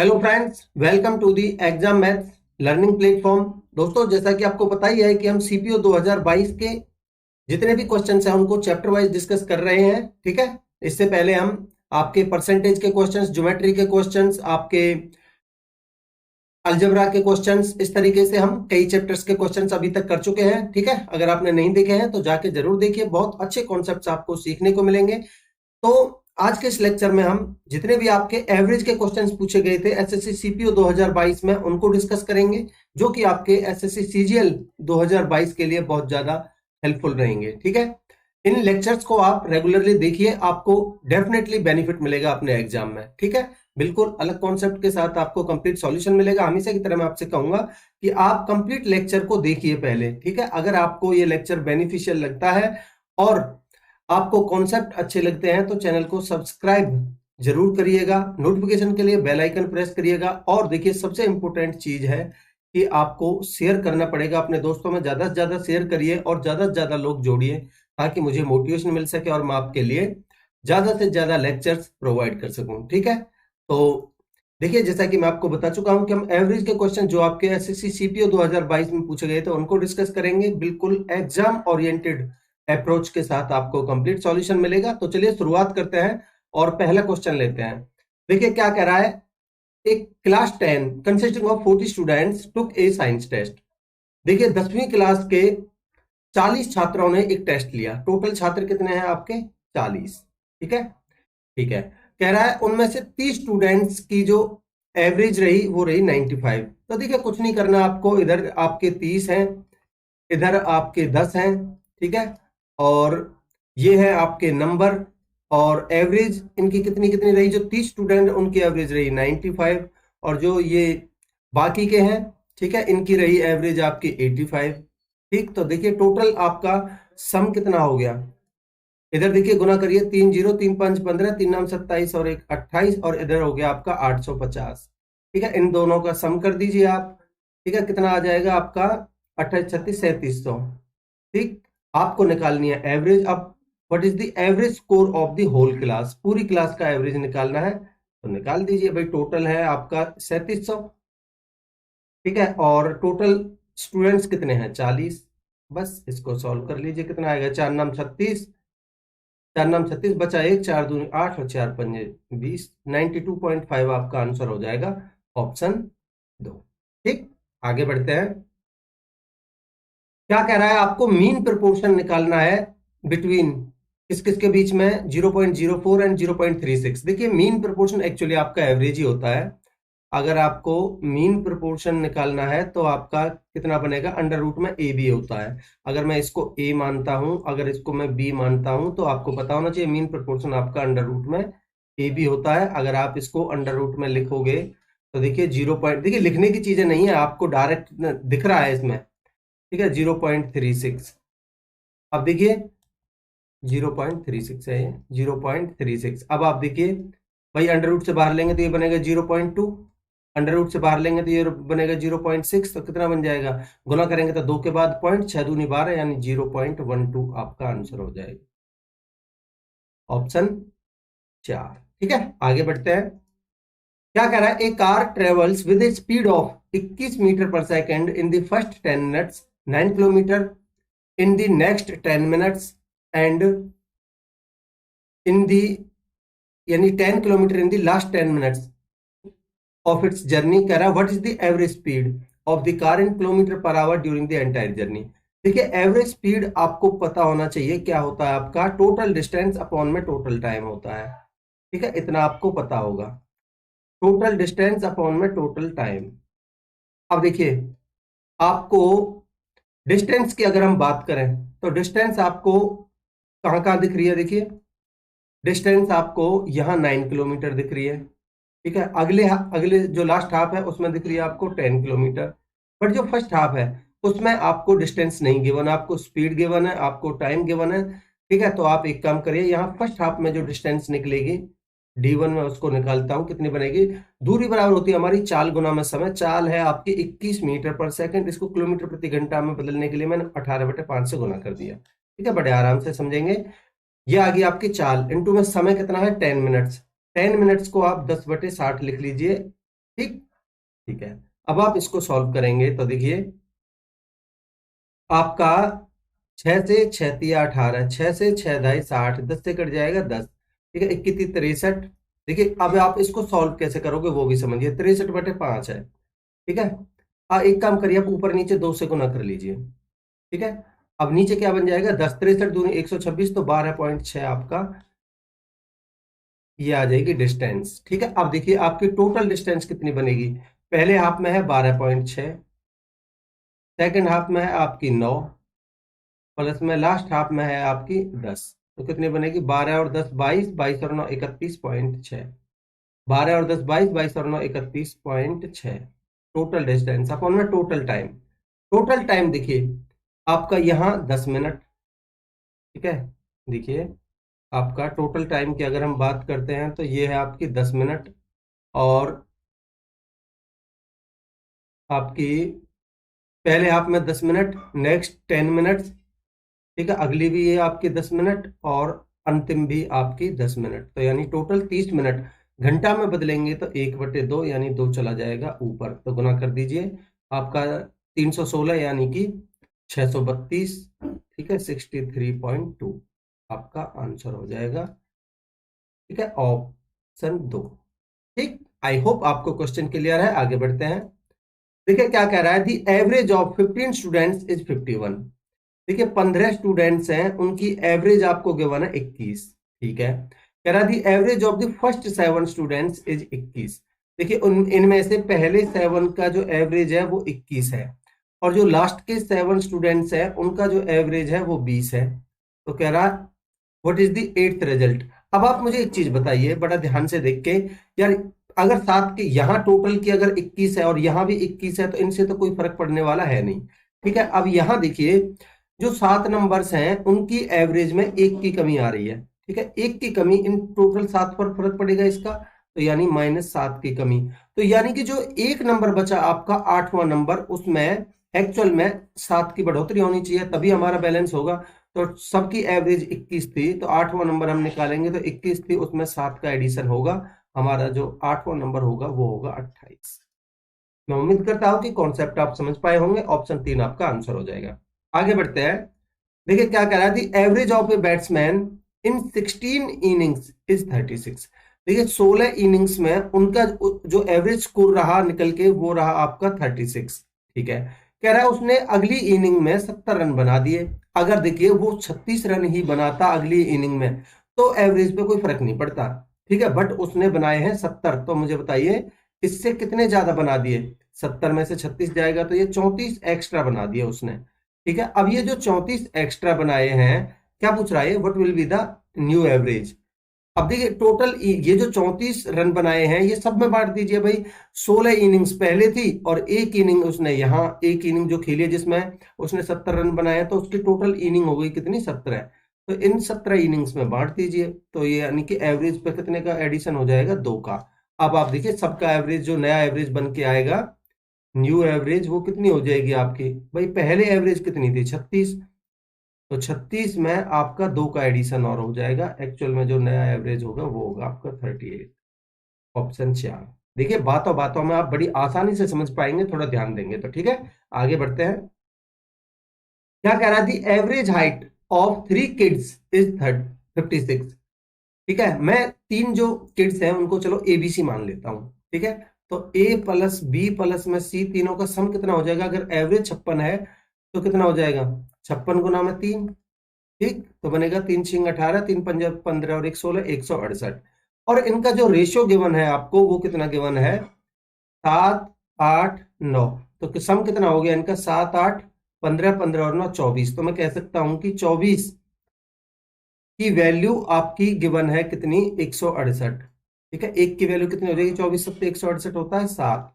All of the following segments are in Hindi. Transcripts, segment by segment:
Hello friends, welcome to the exam maths learning platform. दोस्तों, जैसा कि आपको पता ही है कि हम सीपीओ 2022 के जितने भी क्वेश्चंस हैं उनको चैप्टर वाइज डिस्कस कर रहे हैं। ठीक है। इससे पहले हम आपके परसेंटेज के क्वेश्चंस, ज्योमेट्री के क्वेश्चंस, आपके अलजेब्रा के क्वेश्चंस, इस तरीके से हम कई चैप्टर्स के क्वेश्चंस अभी तक कर चुके हैं। ठीक है। अगर आपने नहीं देखे हैं तो जाके जरूर देखिए, बहुत अच्छे कॉन्सेप्ट्स आपको सीखने को मिलेंगे। तो आज के इस लेक्चर में हम जितने भी आपके एवरेज के क्वेश्चंस पूछे गए थे एसएससी सीपीओ 2022 में, उनको डिस्कस करेंगे, जो कि आपके एसएससी सीजीएल 2022 के लिए बहुत ज्यादा हेल्पफुल रहेंगे। ठीक है। इन लेक्चर्स को आप रेगुलरली देखिए, आपको डेफिनेटली बेनिफिट मिलेगा अपने एग्जाम में। ठीक है। बिल्कुल अलग कॉन्सेप्ट के साथ आपको कंप्लीट सॉल्यूशन मिलेगा। हमेशा की तरह मैं आपसे कहूंगा कि आप कंप्लीट लेक्चर को देखिए पहले। ठीक है। अगर आपको ये लेक्चर बेनिफिशियल लगता है और आपको कॉन्सेप्ट अच्छे लगते हैं तो चैनल को सब्सक्राइब जरूर करिएगा, नोटिफिकेशन के लिए बेल आइकन प्रेस करिएगा। और देखिए, सबसे इंपॉर्टेंट चीज है कि आपको शेयर करना पड़ेगा अपने दोस्तों में। ज्यादा से ज्यादा शेयर करिए और ज्यादा से ज्यादा लोग जोड़िए, ताकि मुझे मोटिवेशन मिल सके और मैं आपके लिए ज्यादा से ज्यादा लेक्चर्स प्रोवाइड कर सकूं। ठीक है। तो देखिए, जैसा कि मैं आपको बता चुका हूं कि हम एवरेज के क्वेश्चन जो आपके एसएससी सीपीओ 2022 में पूछे गए थे उनको डिस्कस करेंगे। बिल्कुल एग्जाम ओरिएंटेड अप्रोच के साथ आपको कंप्लीट सॉल्यूशन मिलेगा। तो चलिए शुरुआत करते हैं और पहला क्वेश्चन लेते हैं। देखिए क्या कह रहा है। एक class 10 consisting of 40 students took a science test. देखिए 10वीं क्लास के 40 छात्रों ने एक टेस्ट लिया। टोटल छात्र कितने हैं आपके? 40। ठीक है। ठीक है। कह रहा है उनमें से 30 स्टूडेंट्स की जो एवरेज रही वो रही 95। तो देखिए कुछ नहीं करना आपको, इधर आपके 30 हैं, इधर आपके 10 हैं। ठीक है। और ये है आपके नंबर, और एवरेज इनकी कितनी कितनी रही? जो 30 स्टूडेंट उनकी एवरेज रही 95, और जो ये बाकी के हैं, ठीक है, इनकी रही एवरेज आपकी 85। ठीक। तो देखिए टोटल आपका सम कितना हो गया। इधर देखिए गुना करिए, 3 0 3 5 15, 3 9 27 और 1 28, और इधर हो गया आपका 850। ठीक है। इन दोनों का सम कर दीजिए आप। ठीक है। कितना आ जाएगा आपका? 28 36 3700। ठीक। आपको निकालनी है एवरेज। अब what is the average score of the whole class? पूरी क्लास का एवरेज निकालना है तो निकाल दीजिए भाई। टोटल है आपका 3700। ठीक है। और टोटल स्टूडेंट्स कितने हैं? 40। बस इसको सॉल्व कर लीजिए। कितना आएगा? 4 नाम 36, 4 नाम 36, बचा 1, 4 दूनी 8 और 4 पंजे 20। 92.5 आपका आंसर हो जाएगा, ऑप्शन 2। ठीक। आगे बढ़ते हैं। क्या कह रहा है? आपको मीन प्रोपोर्शन निकालना है बिटवीन किस किस के बीच में? 0.04 एंड 0.36। देखिए मीन प्रोपोर्शन एक्चुअली आपका एवरेज ही होता है। अगर आपको मीन प्रोपोर्शन निकालना है तो आपका कितना बनेगा? अंडर रूट में ए बी होता है। अगर मैं इसको ए मानता हूं, अगर इसको मैं बी मानता हूं, तो आपको पता होना चाहिए मीन प्रोपोर्शन आपका अंडर रूट में ए बी होता है। अगर आप इसको अंडर रूट में लिखोगे तो देखिए 0 देखिए लिखने की चीजें नहीं है, आपको डायरेक्ट दिख रहा है इसमें। ठीक है। 0.36। अब देखिए 0.36 है ये, 0.36। अब आप देखिए भाई, अंडर रूट से बाहर लेंगे तो ये बनेगा 0.2, अंडर रूट से बाहर लेंगे तो ये बनेगा 0.6। तो कितना बन जाएगा? गुना करेंगे तो 2 के बाद पॉइंट, 6 दूनी 12, यानी 0.12 आपका आंसर हो जाएगा, ऑप्शन 4। ठीक है। आगे बढ़ते हैं। क्या कह रहा है? A car travels with a speed of 21 metre per second in the first 10 minutes 9 kilometre, in the next 10 minutes and in the यानी 10 kilometre in the last 10 minutes of its journey. कह रहा है what is the average speed of the car in kilometre per hour during the entire journey. देखिए एवरेज स्पीड आपको पता होना चाहिए क्या होता है आपका? टोटल डिस्टेंस अपॉन में टोटल टाइम होता है। ठीक है। इतना आपको पता होगा, टोटल डिस्टेंस अपॉन में टोटल टाइम। अब देखिए आपको डिस्टेंस की अगर हम बात करें तो डिस्टेंस आपको कहां कहां दिख रही है? देखिए डिस्टेंस आपको यहाँ 9 किलोमीटर दिख रही है। ठीक है। अगले अगले जो लास्ट हाफ है उसमें दिख रही है आपको 10 किलोमीटर। बट जो फर्स्ट हाफ है उसमें आपको डिस्टेंस नहीं गिवन, आपको स्पीड गिवन है, आपको टाइम गिवन है। ठीक है। तो आप एक काम करिए, यहाँ फर्स्ट हाफ में जो डिस्टेंस निकलेगी D1 में उसको निकालता हूं, कितनी बनेगी? दूरी बराबर होती है हमारी चाल गुना में समय। चाल है आपकी 21 मीटर पर सेकंड, इसको किलोमीटर प्रति घंटा में बदलने के लिए मैंने 18/5 से गुना कर दिया। ठीक है। बड़े आराम से समझेंगे। ये आ गई आपकी चाल, इनटू में समय कितना है? 10 मिनट्स। 10 मिनट्स को आप 10/60 लिख लीजिए। ठीक ठीक है। अब आप इसको सॉल्व करेंगे तो देखिए आपका 6 से 6 तिया 18, 6 से 6 दाई 60, 10 से कट जाएगा 10, ठीक है, 21 63। देखिए अब आप इसको सॉल्व कैसे करोगे वो भी समझिए, 63/5 है, ठीक है। एक काम करिए, आप ऊपर नीचे 2 से गुना कर लीजिए, ठीक है। अब नीचे क्या बन जाएगा, 10 63 दूनी 126, तो 12.6 आपका ये आ जाएगी डिस्टेंस, ठीक है। अब देखिए आपकी टोटल डिस्टेंस कितनी बनेगी, पहले हाफ में है 12.6, सेकेंड हाफ में है आपकी 9, प्लस में लास्ट हाफ में है आपकी 10, तो कितनी बनेगी, 12 और 10 22, 22 और 9 31.6, 12 और 10 22, 22 और 9 31.6 टोटल डिस्टेंस अपॉन में टोटल टाइम। टोटल टाइम देखिए आपका यहाँ 10 मिनट, ठीक है। देखिए आपका टोटल टाइम की अगर हम बात करते हैं तो ये है आपकी 10 मिनट, और आपकी पहले हाफ में 10 मिनट, नेक्स्ट 10 मिनट, ठीक है, अगली भी ये आपकी 10 मिनट, और अंतिम भी आपकी 10 मिनट, तो यानी टोटल 30 मिनट। घंटा में बदलेंगे तो 1/2 यानी 2 चला जाएगा ऊपर, तो गुना कर दीजिए आपका 316 यानी कि 632, ठीक है, 63.2 आपका आंसर हो जाएगा, ठीक है, ऑप्शन 2। ठीक, आई होप आपको क्वेश्चन क्लियर है। आगे बढ़ते हैं। देखिए क्या कह रहा है, the average of 15 students is 51। देखिए 15 स्टूडेंट्स हैं, उनकी एवरेज आपको गिवन है 21, ठीक है। कह रहा the average of the first 7 students is 21। देखिए इनमें से पहले 7 का जो एवरेज है वो 21 है, और जो लास्ट के 7 स्टूडेंट्स हैं उनका जो एवरेज है वो 20 है। तो कह रहा what is the 8th result. अब आप मुझे एक चीज बताइए बड़ा ध्यान से देख के, यार अगर 7 के यहाँ टोटल की अगर 21 है और यहाँ भी 21 है तो इनसे तो कोई फर्क पड़ने वाला है नहीं, ठीक है। अब यहाँ देखिए जो 7 नंबर्स हैं उनकी एवरेज में 1 की कमी आ रही है, ठीक है, 1 की कमी, इन टोटल 7 पर फर्क पड़ेगा इसका, तो यानी -7 की कमी। तो यानी कि जो एक नंबर बचा आपका 8वां नंबर, उसमें एक्चुअल में 7 की बढ़ोतरी होनी चाहिए तभी हमारा बैलेंस होगा। तो सबकी एवरेज 21 थी, तो 8वां नंबर हम निकालेंगे तो 21 थी, उसमें 7 का एडिशन होगा, हमारा जो 8वां नंबर होगा वो होगा 28। मैं उम्मीद करता हूं कि कॉन्सेप्ट आप समझ पाए होंगे, ऑप्शन 3 आपका आंसर हो जाएगा। आगे बढ़ते हैं। देखिए क्या कह रहा है, the average of a batsman in 16 innings is 36। देखिए 16 इनिंग्स में उनका जो एवरेज स्कोर रहा निकल के वो रहा आपका 36, ठीक है। कह रहा है उसने अगली इनिंग में 70 रन बना दिए। अगर देखिए वो 36 रन ही बनाता अगली इनिंग में तो एवरेज पे कोई फर्क नहीं पड़ता, ठीक है, बट उसने बनाए हैं 70, तो मुझे बताइए इससे कितने ज्यादा बना दिए, 70 में से 36 जाएगा तो ये 34 एक्स्ट्रा बना दिए उसने, ठीक है। अब ये जो 34 एक्स्ट्रा बनाए हैं, क्या पूछ रहा है, what will be the new average. अब देखिए टोटल ये जो 34 रन बनाए हैं ये सब में बांट दीजिए भाई। 16 इनिंग्स पहले थी और एक इनिंग उसने यहाँ एक इनिंग जो खेली है जिसमें उसने 70 रन बनाए, तो उसकी टोटल इनिंग हो गई कितनी, 17। तो इन 17 इनिंग्स में बांट दीजिए, तो ये यानी कि एवरेज पे कितने का एडिशन हो जाएगा, 2 का। अब आप देखिए सबका एवरेज जो नया एवरेज बन के आएगा, न्यू एवरेज, वो कितनी हो जाएगी आपकी, भाई पहले एवरेज कितनी थी, 36, तो 36 में आपका 2 का एडिशन और हो जाएगा, एक्चुअल में जो नया एवरेज होगा वो होगा आपका 38, ऑप्शन 4। देखिए बातों बातों में आप बड़ी आसानी से समझ पाएंगे, थोड़ा ध्यान देंगे तो, ठीक है। आगे बढ़ते हैं। क्या कह रहा है, the average height of 3 kids is 56। ठीक है, मैं 3 जो किड्स हैं उनको चलो एबीसी मान लेता हूं, ठीक है। तो ए प्लस बी प्लस में सी, तीनों का सम कितना हो जाएगा, अगर एवरेज 56 है तो कितना हो जाएगा, 56 गुना में 3, ठीक, तो बनेगा 3 छिंग 18, 3 पंजा 15 और 1 16, 168। और इनका जो रेशियो गिवन है आपको वो कितना गिवन है, 7 8 9, तो सम कितना हो गया इनका, 7 8 15, 15 और 9 24। तो मैं कह सकता हूं कि 24 की वैल्यू आपकी गिवन है कितनी, 168, ठीक है। एक की वैल्यू कितनी हो जाएगी, 24 सत्ते 168 होता है 7।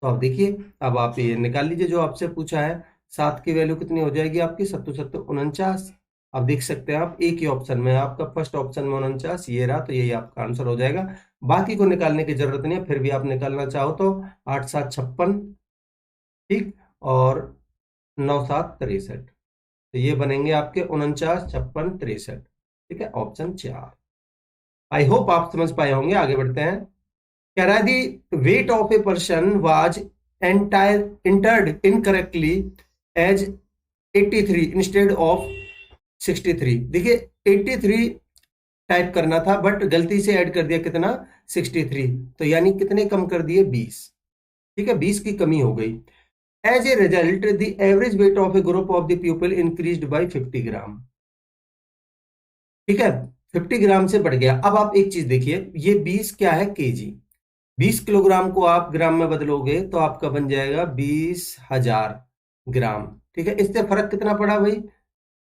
तो अब देखिए अब आप ये निकाल लीजिए जो आपसे पूछा है, 7 की वैल्यू कितनी हो जाएगी आपकी, 7 7 49। अब देख सकते हैं आप एक ही ऑप्शन में, आपका फर्स्ट ऑप्शन में 49 ये रहा, तो यही आपका आंसर हो जाएगा। बाकी को निकालने की जरूरत नहीं है, फिर भी आप निकालना चाहो तो 8 7 56, ठीक, और 9 7 63, तो ये बनेंगे आपके 49 56 63, ठीक है, ऑप्शन 4। आई होप आप समझ पाए होंगे। आगे बढ़ते हैं। कह रहा है the weight of a person was entered incorrectly as 83 instead of 63। देखिए 83 टाइप करना था बट गलती से ऐड कर दिया कितना 63, तो यानी कितने कम कर दिए 20। ठीक है, 20 की कमी हो गई। As a result the average weight of a group of the people increased by 50 gram. ठीक है, 50 ग्राम से बढ़ गया। अब आप एक चीज देखिए, ये 20 क्या है केजी, 20 किलोग्राम को आप ग्राम में बदलोगे तो आपका बन जाएगा 20,000 ग्राम। ठीक है, इससे फर्क कितना पड़ा भाई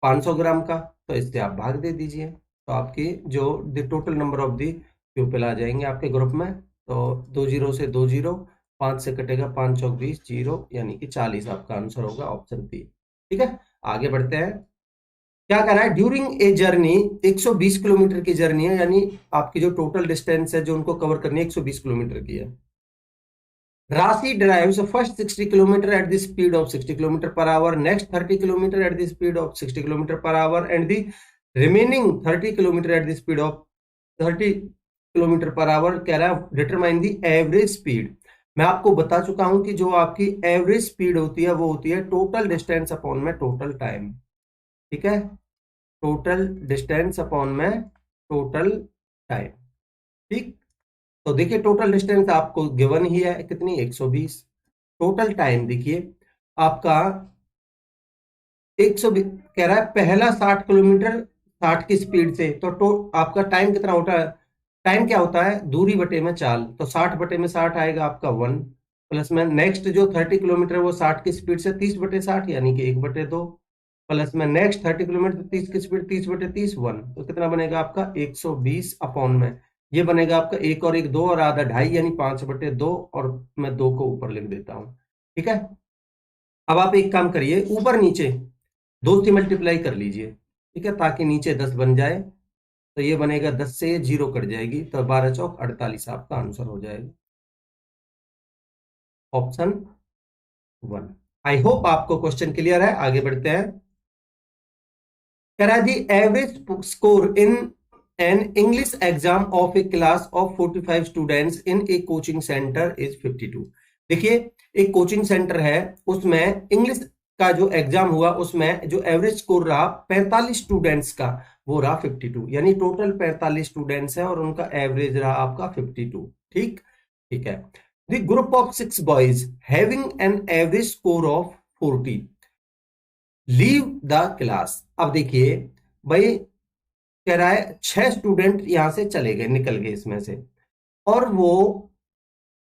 500 ग्राम का, तो इससे आप भाग दे दीजिए तो आपकी जो the total number of the people आ जाएंगे आपके ग्रुप में। तो 2 जीरो से 2 जीरो, 5 से कटेगा 5 चौक 20, जीरो यानी कि 40 आपका आंसर होगा ऑप्शन बी। ठीक है, आगे बढ़ते हैं। क्या कह रहा है, ड्यूरिंग ए जर्नी 120 किलोमीटर की जर्नी है, यानी आपकी जो टोटल डिस्टेंस है जो उनको कवर करनी है 120 किलोमीटर की है। राशि drives first 60 kilometre at the speed of 60 kilometre per hour, next 30 kilometre at the speed of 60 kilometre per hour and the remaining 30 kilometre at the speed of 30 kilometre per hour. कह रहा है डिटरमाइन द एवरेज स्पीड। मैं आपको बता चुका हूं कि जो आपकी एवरेज स्पीड होती है वो होती है टोटल डिस्टेंस अपॉन में टोटल टाइम। ठीक है, टोटल डिस्टेंस अपॉन में टोटल टाइम। ठीक, तो देखिए टोटल डिस्टेंस आपको गिवन ही है कितनी 120। टोटल टाइम देखिए आपका 120 कह रहा है पहला 60 किलोमीटर 60 की स्पीड से, तो आपका टाइम कितना होता है, टाइम क्या होता है दूरी बटे में चाल, तो 60 बटे में 60 आएगा आपका 1, प्लस में नेक्स्ट जो 30 किलोमीटर वो 60 की स्पीड से 30 बटे 60 यानी कि 1/2, प्लस में नेक्स्ट 30 किलोमीटर 30 की स्पीड 30 बटे 30 1, तो कितना बनेगा आपका 120 अपॉन में ये बनेगा आपका 1 और 1 2 और आधा 2.5 यानी 5/2, और मैं 2 को ऊपर लिख देता हूं। ठीक है, अब आप एक काम करिए ऊपर नीचे 2 से मल्टीप्लाई कर लीजिए। ठीक है, ताकि नीचे 10 बन जाए, तो ये बनेगा 10 से 0 कट जाएगी तो 12 चौक 48 आपका आंसर हो जाएगा ऑप्शन 1। आई होप आपको क्वेश्चन क्लियर है, आगे बढ़ते हैं। कह रहा है the average score in an English exam of A class of 45 students in A coaching centre is 52। देखिए एक कोचिंग सेंटर है, उसमें इंग्लिश का जो एग्जाम हुआ उसमें जो एवरेज स्कोर रहा 45 स्टूडेंट्स का वो रहा 52, यानी टोटल 45 स्टूडेंट्स है और उनका एवरेज रहा आपका 52। ठीक, ठीक है। The group of 6 boys having an average score of 40 leave the class. अब देखिए भाई कह रहा है 6 स्टूडेंट यहां से चले गए, निकल गए इसमें से, और वो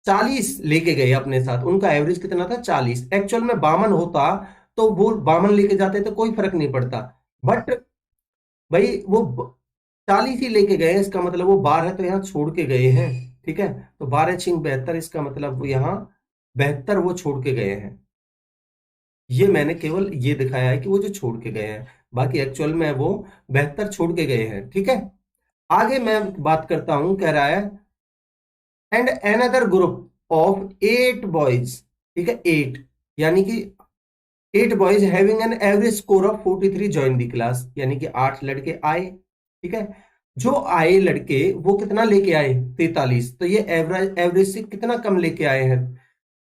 40 लेके गए अपने साथ, उनका एवरेज कितना था 40। एक्चुअल में 52 होता तो वो 52 लेके जाते तो कोई फर्क नहीं पड़ता, बट भाई वो 40 ही लेके गए, इसका मतलब वो 12 तो यहाँ छोड़ के गए हैं। ठीक है, तो 12 छिंग 72, इसका मतलब वो यहाँ 72 वो छोड़ के गए हैं। ये मैंने केवल ये दिखाया है कि वो जो छोड़ के गए हैं, बाकी एक्चुअल में वो 72 छोड़ के गए हैं। ठीक है, आगे मैं बात करता हूं। कह रहा है and another group of 8 boys, ठीक है 8 यानी कि 8 boys having an average score of 43 join the class, यानी कि 8 लड़के आए। ठीक है, जो आए लड़के वो कितना लेके आए 43, तो ये एवरेज से कितना कम लेके आए हैं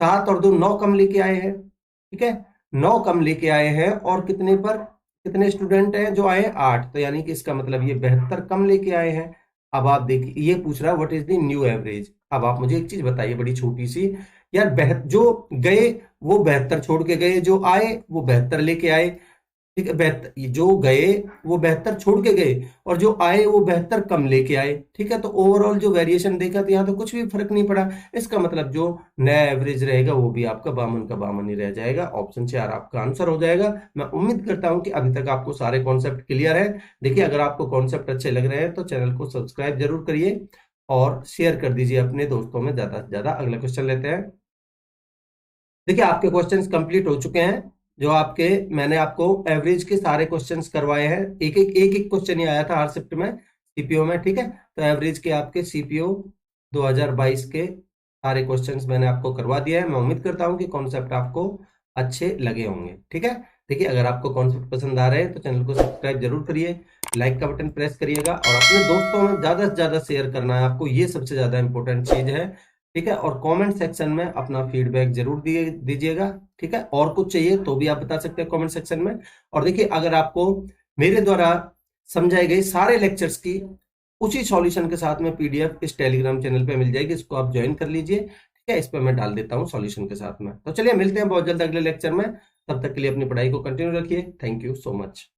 7 और 2 9 कम लेके आए हैं। ठीक है, 9 कम लेके आए हैं, और कितने पर कितने स्टूडेंट हैं जो आए 8, तो यानी कि इसका मतलब ये 72 कम लेके आए हैं। अब आप देखिए ये पूछ रहा है what is the new average. अब आप मुझे एक चीज बताइए बड़ी छोटी सी यार, जो गए वो 72 छोड़ के गए, जो आए वो 72 लेके आए। ठीक है, 72 जो गए वो 72 छोड़ के गए, और जो आए वो 72 कम लेके आए। ठीक है, तो ओवरऑल जो वेरिएशन देखा तो यहाँ तो कुछ भी फर्क नहीं पड़ा, इसका मतलब जो नया एवरेज रहेगा वो भी आपका 52 का 52 ही रह जाएगा। ऑप्शन 4 आपका आंसर हो जाएगा। मैं उम्मीद करता हूं कि अभी तक आपको सारे कॉन्सेप्ट क्लियर है। देखिए अगर आपको कॉन्सेप्ट अच्छे लग रहे हैं तो चैनल को सब्सक्राइब जरूर करिए और शेयर कर दीजिए अपने दोस्तों में ज्यादा से ज्यादा। अगला क्वेश्चन लेते हैं। देखिए आपके क्वेश्चंस कंप्लीट हो चुके हैं, जो आपके मैंने आपको एवरेज के सारे क्वेश्चंस करवाए हैं। एक एक क्वेश्चन ही आया था हर शिफ्ट में सीपीओ में। ठीक है, तो एवरेज के आपके सीपीओ 2022 के सारे क्वेश्चंस मैंने आपको करवा दिया है। मैं उम्मीद करता हूं कि कॉन्सेप्ट आपको अच्छे लगे होंगे। ठीक है, देखिए अगर आपको कॉन्सेप्ट पसंद आ रहे हैं तो चैनल को सब्सक्राइब जरूर करिए, लाइक का बटन प्रेस करिएगा और अपने दोस्तों में ज्यादा से ज्यादा शेयर करना है आपको, ये सबसे ज्यादा इंपॉर्टेंट चीज है। ठीक है, और कमेंट सेक्शन में अपना फीडबैक जरूर दिए दीजिएगा। ठीक है, और कुछ चाहिए तो भी आप बता सकते हैं कमेंट सेक्शन में। और देखिए, अगर आपको मेरे द्वारा समझाए गए सारे लेक्चर्स की उसी सॉल्यूशन के साथ में पीडीएफ इस टेलीग्राम चैनल पे मिल जाएगी, इसको आप ज्वाइन कर लीजिए। ठीक है, इस पर मैं डाल देता हूँ सॉल्यूशन के साथ में। तो चलिए मिलते हैं बहुत जल्द अगले लेक्चर में, तब तक के लिए अपनी पढ़ाई को कंटिन्यू रखिए। Thank you so much.